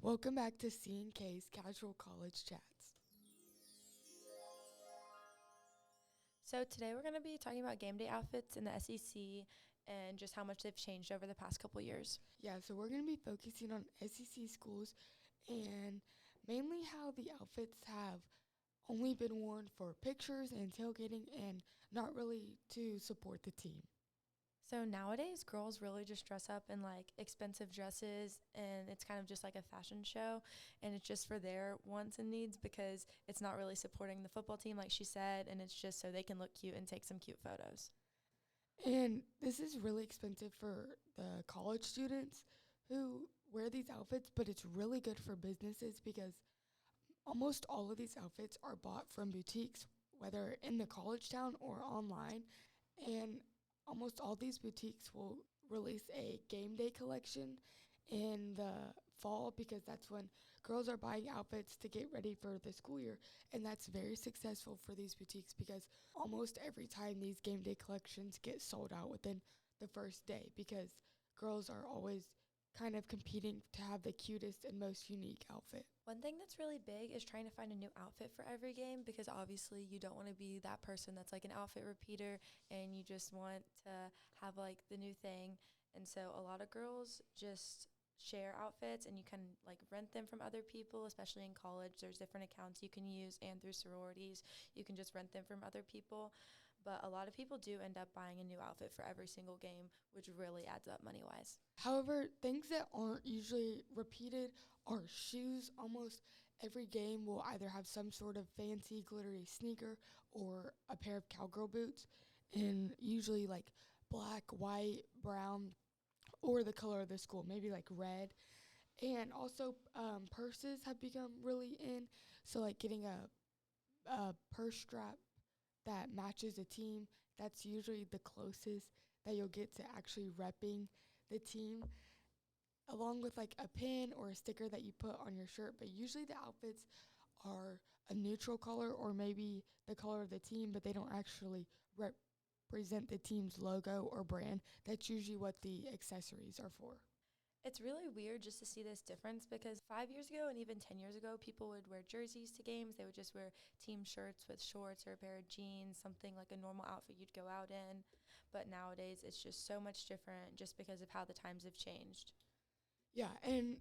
Welcome back to C&K's Casual College Chats. So today we're going to be talking about game day outfits in the SEC and just how much they've changed over the past couple years. Yeah, so we're going to be focusing on SEC schools and mainly how the outfits have only been worn for pictures and tailgating and not really to support the team. So nowadays, girls really just dress up in like expensive dresses, and it's kind of just like a fashion show, and it's just for their wants and needs because it's not really supporting the football team, like she said, and it's just so they can look cute and take some cute photos. And this is really expensive for the college students who wear these outfits, but it's really good for businesses because almost all of these outfits are bought from boutiques, whether in the college town or online. And almost all these boutiques will release a game day collection in the fall because that's when girls are buying outfits to get ready for the school year. And that's very successful for these boutiques because almost every time these game day collections get sold out within the first day because girls are always kind of competing to have the cutest and most unique outfit. One thing that's really big is trying to find a new outfit for every game because obviously you don't want to be that person that's like an outfit repeater and you just want to have like the new thing. And so a lot of girls just share outfits and you can like rent them from other people, especially in college. There's different accounts you can use, and through sororities you can just rent them from other people. But a lot of people do end up buying a new outfit for every single game, which really adds up money-wise. However, things that aren't usually repeated are shoes. Almost every game will either have some sort of fancy glittery sneaker or a pair of cowgirl boots, and usually like black, white, brown, or the color of the school, maybe like red. And also purses have become really in, so like getting a purse strap that matches a team, that's usually the closest that you'll get to actually repping the team, along with like a pin or a sticker that you put on your shirt. But usually the outfits are a neutral color or maybe the color of the team, but they don't actually represent the team's logo or brand. That's usually what the accessories are for. It's really weird just to see this difference because 5 years ago and even 10 years ago, people would wear jerseys to games. They would just wear team shirts with shorts or a pair of jeans, something like a normal outfit you'd go out in. But nowadays, it's just so much different just because of how the times have changed. Yeah, and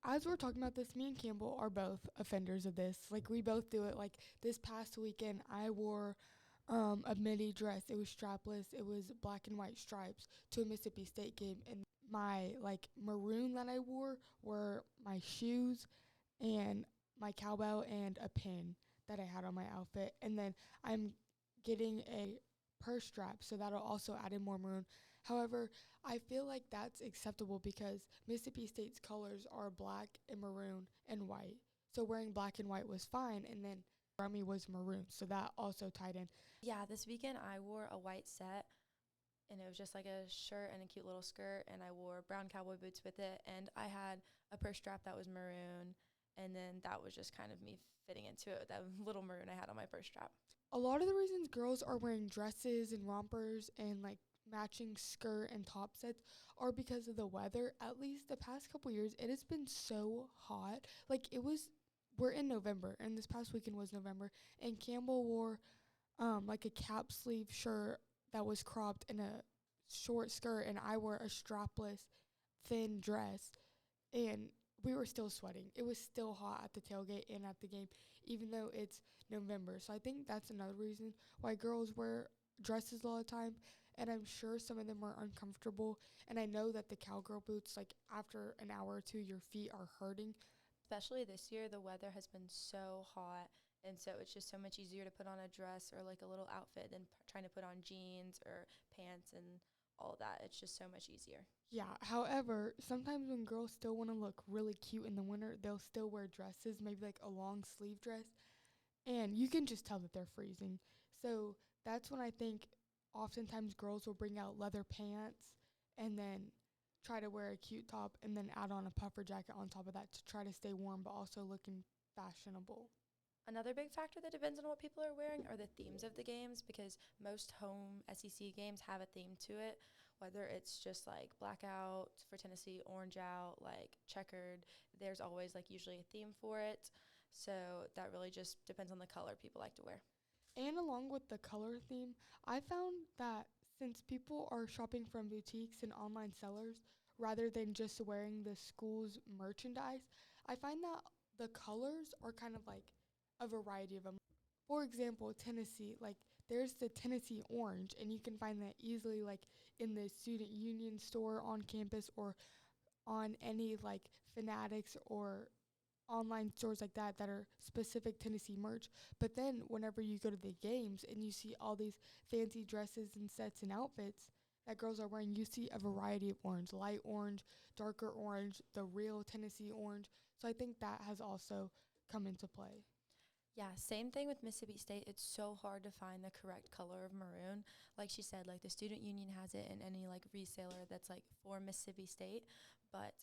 as we're talking about this, me and Campbell are both offenders of this. Like, we both do it. Like, this past weekend, I wore a midi dress. It was strapless. It was black and white stripes to a Mississippi State game. And my, like, maroon that I wore were my shoes and my cowbell and a pin that I had on my outfit. And then I'm getting a purse strap, so that'll also add in more maroon. However, I feel like that's acceptable because Mississippi State's colors are black and maroon and white. So wearing black and white was fine, and then Rummy was maroon, so that also tied in. Yeah, this weekend I wore a white set, and it was just like a shirt and a cute little skirt, and I wore brown cowboy boots with it, and I had a purse strap that was maroon, and then that was just kind of me fitting into it, that little maroon I had on my purse strap. A lot of the reasons girls are wearing dresses and rompers and like matching skirt and top sets are because of the weather. At least the past couple years, it has been so hot. Like we're in November, and this past weekend was November, and Campbell wore like a cap sleeve shirt that was cropped in a short skirt, and I wore a strapless thin dress, and we were still sweating. It was still hot at the tailgate and at the game, even though it's November. So I think that's another reason why girls wear dresses all the time, and I'm sure some of them are uncomfortable. And I know that the cowgirl boots, like after an hour or two, your feet are hurting. Especially this year, the weather has been so hot, and so it's just so much easier to put on a dress or like a little outfit than trying to put on jeans or pants and all of that. It's just so much easier. Yeah, however, sometimes when girls still want to look really cute in the winter, they'll still wear dresses, maybe like a long sleeve dress, and you can just tell that they're freezing. So that's when I think oftentimes girls will bring out leather pants and then try to wear a cute top and then add on a puffer jacket on top of that to try to stay warm but also looking fashionable. Another big factor that depends on what people are wearing are the themes of the games because most home SEC games have a theme to it, whether it's just like blackout for Tennessee, orange out, like checkered. There's always like usually a theme for it. So that really just depends on the color people like to wear. And along with the color theme, I found that since people are shopping from boutiques and online sellers rather than just wearing the school's merchandise, I find that the colors are kind of like a variety of them. For example, Tennessee, like there's the Tennessee orange, and you can find that easily like in the student union store on campus or on any like Fanatics or online stores like that that are specific Tennessee merch. But then whenever you go to the games and you see all these fancy dresses and sets and outfits that girls are wearing, you see a variety of orange, light orange, darker orange, the real Tennessee orange. So I think that has also come into play. Yeah, same thing with Mississippi State. It's so hard to find the correct color of maroon. Like she said, like the student union has it in any like reseller that's like for Mississippi State. But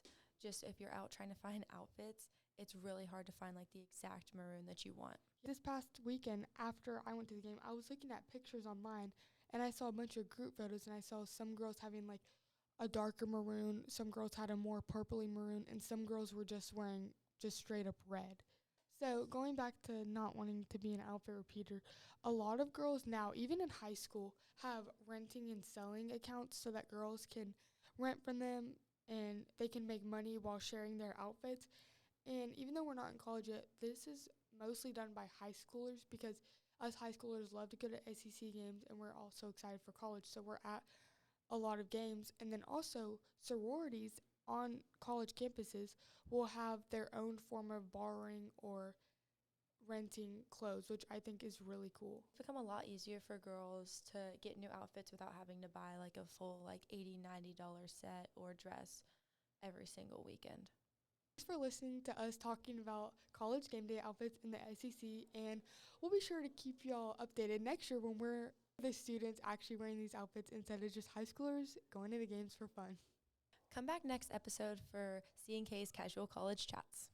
just if you're out trying to find outfits, it's really hard to find like the exact maroon that you want. This past weekend, after I went to the game, I was looking at pictures online and I saw a bunch of group photos, and I saw some girls having like a darker maroon, some girls had a more purpley maroon, and some girls were just wearing just straight up red. So going back to not wanting to be an outfit repeater, a lot of girls now, even in high school, have renting and selling accounts so that girls can rent from them and they can make money while sharing their outfits. And even though we're not in college yet, this is mostly done by high schoolers because us high schoolers love to go to SEC games, and we're also excited for college. So we're at a lot of games. And then also sororities on college campuses will have their own form of borrowing or renting clothes, which I think is really cool. It's become a lot easier for girls to get new outfits without having to buy like a full like $80, $90 set or dress every single weekend. Thanks for listening to us talking about college game day outfits in the SEC, and we'll be sure to keep y'all updated next year when we're the students actually wearing these outfits instead of just high schoolers going to the games for fun. Come back next episode for C&K's Casual College Chats.